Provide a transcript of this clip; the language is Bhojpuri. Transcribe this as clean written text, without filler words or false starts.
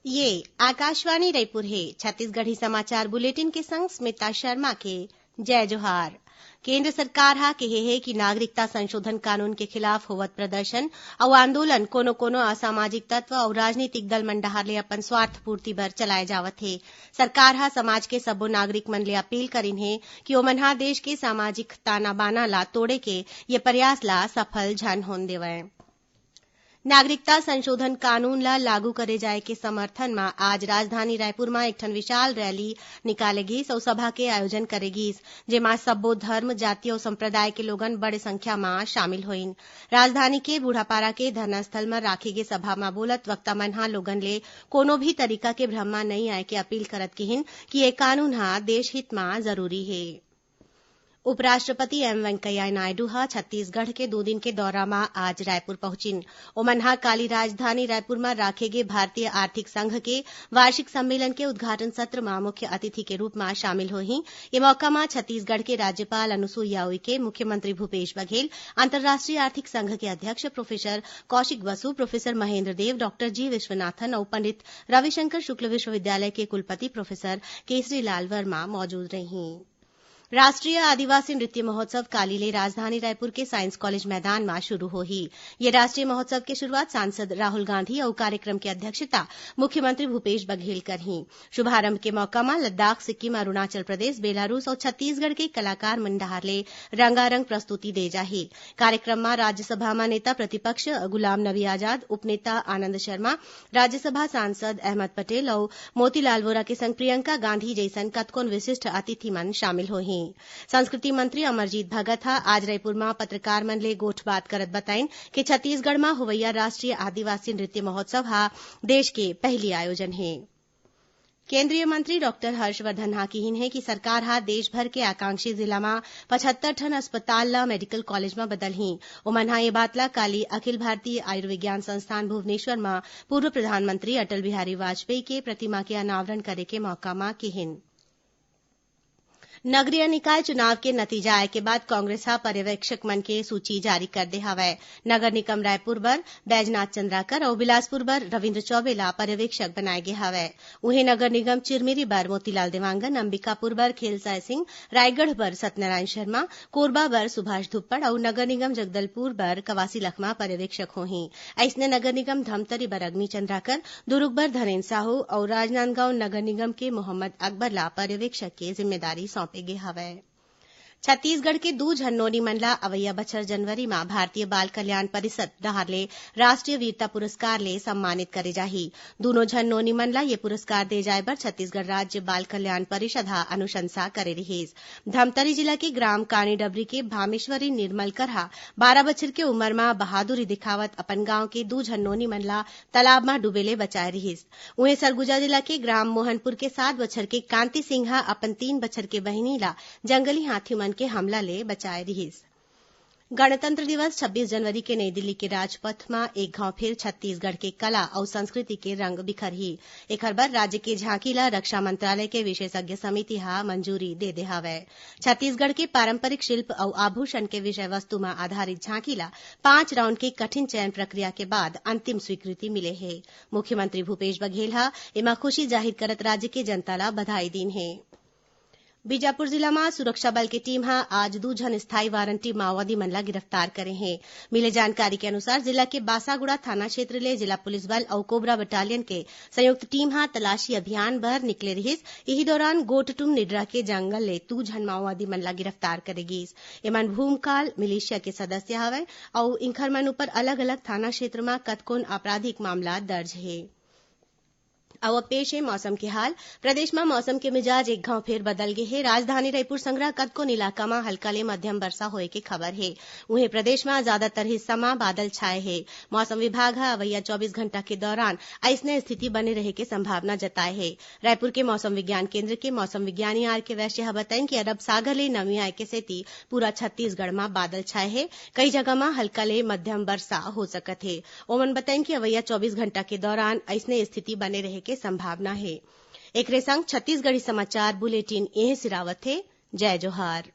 ये आकाशवाणी रायपुर है। छत्तीसगढ़ी समाचार बुलेटिन के संग स्मिता शर्मा के जय जोहार। केंद्र सरकार हा कहे है कि नागरिकता संशोधन कानून के खिलाफ होवत प्रदर्शन और आंदोलन कोनो कोनो असामाजिक तत्व और राजनीतिक दल मन डहार ले अपन स्वार्थ पूर्ति बर चलाए जावत है। सरकार हा समाज के सब्बो नागरिक मन ले अपील करिन है कि ओमन हा देश के सामाजिक ताना बाना ला तोड़े के ये प्रयास ला सफल झन होन देवय। नागरिकता संशोधन कानून ला लागू करे जाए के समर्थन में आज राजधानी रायपुर में एकठन विशाल रैली निकाले गिस और सभा के आयोजन करे गिस, जेमा सब्बो धर्म, जाति और संप्रदाय के लोगन बड़े संख्या में शामिल होइन। राजधानी के बूढ़ापारा के धरना स्थल में राखे गे सभा में बोलत वक्ता मन हा लोगन ले कोनो भी तरीका के भ्रम में नहीं आए के अपील करत किहिन कि ये कानून हा देश हित में जरूरी है। उपराष्ट्रपति एम वेंकैया नायडू हा छत्तीसगढ़ के 2 दिन के दौरा में आज रायपुर पहुंचिन। ओमन हा काली राजधानी रायपुर में राखे गे भारतीय आर्थिक संघ के वार्षिक सम्मेलन के उद्घाटन सत्र में मुख्य अतिथि के रूप में शामिल होही। ये मौका में छत्तीसगढ़ के राज्यपाल अनुसुईया उइके, मुख्यमंत्री भूपेश बघेल, अंतर्राष्ट्रीय आर्थिक संघ के अध्यक्ष प्रोफेसर कौशिक बसु, प्रोफेसर महेंद्र देव, डॉक्टर जी विश्वनाथन और पंडित रविशंकर शुक्ल विश्वविद्यालय के कुलपति प्रोफेसर केसरी लाल वर्मा मौजूद रहीं। राष्ट्रीय आदिवासी नृत्य महोत्सव कालीले राजधानी रायपुर के साइंस कॉलेज मैदान में शुरू होही। ये राष्ट्रीय महोत्सव की शुरुआत सांसद राहुल गांधी और कार्यक्रम की अध्यक्षता मुख्यमंत्री भूपेश बघेल करही। शुभारंभ के मौका में लद्दाख, सिक्किम, अरुणाचल प्रदेश, बेलारूस और छत्तीसगढ़ के कलाकार मन डहार ले रंगारंग प्रस्तुति दे जाही। कार्यक्रम में राज्यसभा में नेता प्रतिपक्ष गुलाम नबी आजाद, उपनेता आनंद शर्मा, राज्यसभा सांसद अहमद पटेल और मोतीलाल वोरा के संग प्रियंका गांधी जैसन कतकोन विशिष्ट अतिथि मन शामिल होही। संस्कृति मंत्री अमरजीत भगत हा आज रायपुर में पत्रकार मन ले गोठ बात करत बताइन कि छत्तीसगढ़ में होवैया राष्ट्रीय आदिवासी नृत्य महोत्सव हा देश के पहली आयोजन है। केंद्रीय मंत्री डॉक्टर हर्षवर्धन हा कहिन है कि सरकार हा देश भर के आकांक्षी जिला में 75 ठन अस्पताल ला मेडिकल कॉलेज में बदलही। ओमन हा ये बात ला काली अखिल भारतीय आयुर्विज्ञान संस्थान भुवनेश्वर में पूर्व प्रधानमंत्री अटल बिहारी वाजपेयी के प्रतिमा के अनावरण करे के मौका में कहिन। नगरीय निकाय चुनाव के नतीजा आए के बाद कांग्रेस हा पर्यवेक्षक मन के सूची जारी कर दे हवय। नगर निगम रायपुर बर बैजनाथ चंद्राकर और बिलासपुर बर रविन्द्र चौबे ला पर्यवेक्षक बनाए गे हवय। उहे नगर निगम चिरमिरी बर मोतीलाल देवांगन, अंबिकापुर बर खेलसाय सिंह, रायगढ़ बर सत्यनारायण शर्मा, कोरबा बर सुभाष धुप्पड़ और नगर निगम जगदलपुर बर कवासी लखमा पर्यवेक्षक होही। ऐसने नगर निगम धमतरी बर अग्नि चंद्राकर, दुर्ग बर धनेन्द्र साहू और राजनांदगांव नगर निगम के मोहम्मद अकबर ला पर्यवेक्षक के जिम्मेदारी सौंपे हवय। छत्तीसगढ़ के 2 झन्नोनी मन ला अवैया बछर जनवरी में भारतीय बाल कल्याण परिषद डहार ले राष्ट्रीय वीरता पुरस्कार ले सम्मानित करे जाही। दोनों झन्नोनी मन ला ये पुरस्कार दे जाए बर छत्तीसगढ़ राज्य बाल कल्याण परिषद हा अनुशंसा करे रहीस। धमतरी जिला के ग्राम कानी डबरी के भामेश्वरी निर्मलकर हा 12 बछर के उम्र में बहादुरी दिखावत अपन गांव के 2 झन्नोनी मन ला तालाब में डूबेले बचाए रहीस। उहे सरगुजा जिला के ग्राम मोहनपुर के 7 बछर के कांति सिंह हा अपन 3 बछर के बहिनी ला जंगली हाथी मन के हमला ले बचाए रहीस। गणतंत्र दिवस 26 जनवरी के नई दिल्ली के राजपथ में एक घाव फिर छत्तीसगढ़ के कला और संस्कृति के रंग बिखरही। एक बर राज्य के झांकी ला रक्षा मंत्रालय के विशेषज्ञ समिति हा मंजूरी दे दे हवय। छत्तीसगढ़ के पारंपरिक शिल्प और आभूषण के विषय वस्तु में आधारित झांकी ला 5 राउंड के कठिन चयन प्रक्रिया के बाद अंतिम स्वीकृति मिले है। मुख्यमंत्री भूपेश बघेल हा एमा खुशी जाहिर करत राज्य के जनता ला बधाई दीन है। बीजापुर जिला में सुरक्षा बल की टीम हा आज 2 झन स्थायी वारंटी माओवादी मन ला गिरफ्तार करे हैं। मिले जानकारी के अनुसार जिला के बासागुड़ा थाना क्षेत्र ले जिला पुलिस बल और कोबरा बटालियन के संयुक्त टीम हा तलाशी अभियान बर निकले रहिस। यही दौरान गोटटुम निड्रा के जंगल ले 2 झन माओवादी मन ला गिरफ्तार करे गिस। एमन भूमकाल मिलिशिया के सदस्य हवय और इनखर मन ऊपर अलग अलग थाना क्षेत्र में कतकोन आपराधिक मामला दर्ज है। अब पेश है मौसम के हाल। प्रदेश में मौसम के मिजाज एक घाव फिर बदल गए हैं। राजधानी रायपुर संग्रह कतकोन इलाका में हल्का ले मध्यम वर्षा होए के खबर है। उहे प्रदेश में ज्यादातर हिस्सा में बादल छाए हैं। मौसम विभाग हा अवैया 24 घंटा के दौरान ऐसने स्थिति बने रहे के संभावना जताए है। रायपुर के मौसम विज्ञान केंद्र के मौसम विज्ञानी आर के वैश्य हा बताइन कि अरब सागर ले नमी आए के सेती पूरा छत्तीसगढ़ में बादल छाए है। कई जगह में हल्का ले मध्यम वर्षा हो सकत है। ओमन बताइन कि अवैया 24 घंटा के दौरान ऐसने स्थिति बने रहे के संभावना है। एकरे संग छत्तीसगढ़ी समाचार बुलेटिन एह सिरावत है। जय जोहार।